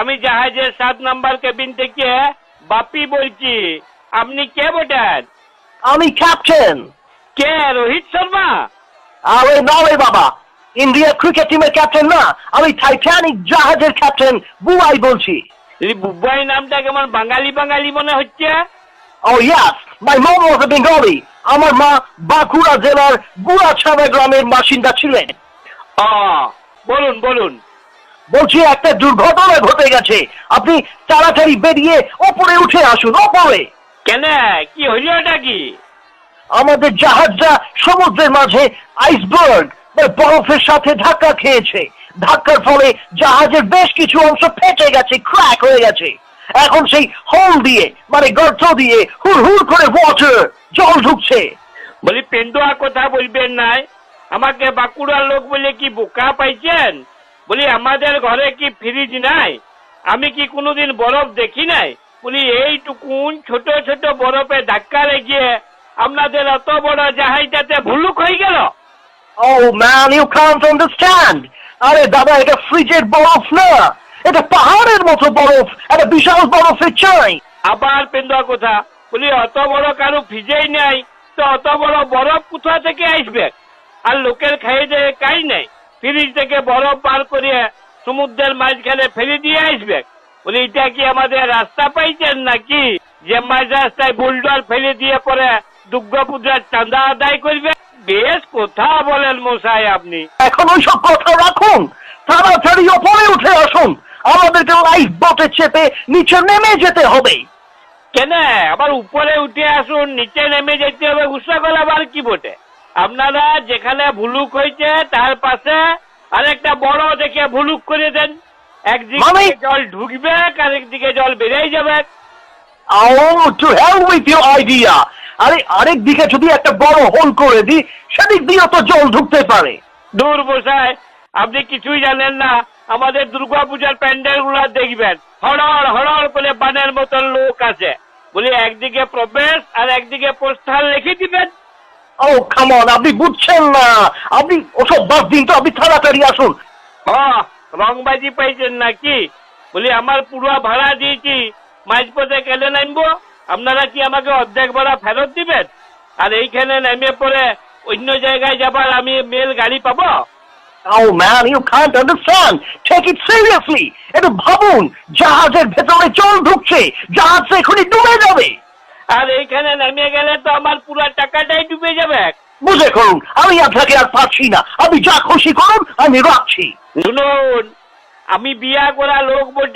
আমি জাহাজের 7 number cabin থেকে বাপি বলছি। আপনি কে বটেন? আমি ক্যাপ্টেন। কে, রোহিত শর্মা? আরে না রে বাবা, ইন্ডিয়া ক্রিকেট টিমের ক্যাপ্টেন না, আমি টাইটানিক জাহাজের ক্যাপ্টেন বুবাই বলছি। এই বুবাই নামটা কেমন বাঙালি বাঙালি মনে হচ্ছে। Oh yes, my mom was a Bengali. আমার মা বাঁকুড়া জেলার গুড়াছাড়া গ্রামের বাসিন্দা ছিলেন। বলুন বলুন। বলছি একটা দুর্ঘটনা ঘটে গেছে, আপনি তাড়াতাড়ি বেরিয়ে ওপরে উঠে আসুন। ওপরে কেন, কি হইল এটা কি? আমাদের জাহাজটা সমুদ্রের মাঝে আইসবার্গ বরফের সাথে ধাক্কা খেয়েছে। ধাক্কার ফলে জাহাজের বেশ কিছু অংশ ফেটে গেছে, ক্র্যাক হয়ে গেছে। এখন সেই হোল দিয়ে মানে গর্ত দিয়ে হুড় হুড় করে ওয়াটার জল ঢুকছে। বলি পেন্ডুয়া কথা বলবেন নাই, আমাকে বাঁকুড়ার লোক বলে কি বোকা পাইছেন? বলি আমাদের ঘরে কি ফ্রিজ নাই? আমি কি কোনোদিন বরফ দেখি নাই? বলি এইটুকুন ছোট ছোট বরফে ধাক্কা লেগে আপনাদের এত বড় জাহাজটাতে ভুলুক হয়ে গেল। Oh man, you can't understand. আরে দাদা, এটা ফ্রিজের বরফ না, এটা পাহাড়ের মতো বরফ, এটা বিশাল বরফের চাই। আবার পেন্ডুয়া কথা, বলি অত বড় কারো ফ্রিজেই নাই তো অত বড় বরফ কোথা থেকে আসবে? আর লোকের খাইয়ে যে কাই নাই, ফ্রিজ থেকে বরফ বার করিয়ে সমুদ্রের মাঝখানে ফেলে দিয়ে আসবে? বলি এটা কি আমাদের রাস্তা পাইছেন নাকি যে মাঝ রাস্তায় বুলডর ফেলে দিয়ে পরে দুর্গাপূজার চাঁদা আদায় করবে? বেশ কথা বলেন মশাই আপনি। এখন ওই সব কথা রাখুন, তাড়াতাড়ি ওপরে উঠে আসুন, আমাদেরকে লাইফ বোটে চেপে নিচে নেমে যেতে হবে। কেন, আবার উপরে উঠে আসুন নিচে নেমে যেতে হবে? গুসা গলা আবার কি বটে? আপনারা যেখানে ভুলুক হয়েছে তার পাশে আরেকটা বড় দেখে ভুলুক করে দেন, একদিকে জল ঢুকবে আর একদিকে জল বেরিয়ে যাবে। Oh, to hell with your idea! আরে আরেক দিকে যদি একটা বড় হোল করে দিই, সেদিক দিয়ে তো জল ঢুকতে পারে। দূর বসায়, আপনি কিছুই জানেন না। আমাদের দুর্গাপূজার প্যান্ডেল গুলা দেখবেন, হড়ড় হড়ড় করে বানের মতন লোক আছে। বলি একদিকে প্রবেশ আর একদিকে প্রস্থান লিখে দিবেন। Oh, come on, আপনি বুঝছেন না, আপনি ওসব বাদ দিন তো, আপনি তাড়াতাড়ি আসুন। রংবাজি পাইছেন নাকি? বলি আমার পুরো ভাড়া দিয়েছি, মাঝপথে কেটে নামবো? আপনারা কি আমাকে অর্ধেক ভাড়া ফেরত দিবেন? আর এইখানে নেমে পড়ে অন্য জায়গায় যাবার আমি মেল গাড়ি পাবো? Oh man, you can't understand. Take it seriously. একটু ভাবুন, জাহাজের ভেতরে জল ঢুকছে, জাহাজ এখনই ডুবে যাবে। আর এইখানে নেমে গেলে তো আমার পুরো টাকাটাই ডুবে যাবে। বুঝে করুন, আমি আপনাকে আর পাচ্ছি না, আপনি যা খুশি করুন, আমি রাখছি। শুনুন, আমি বিয়া করা লোক বটি।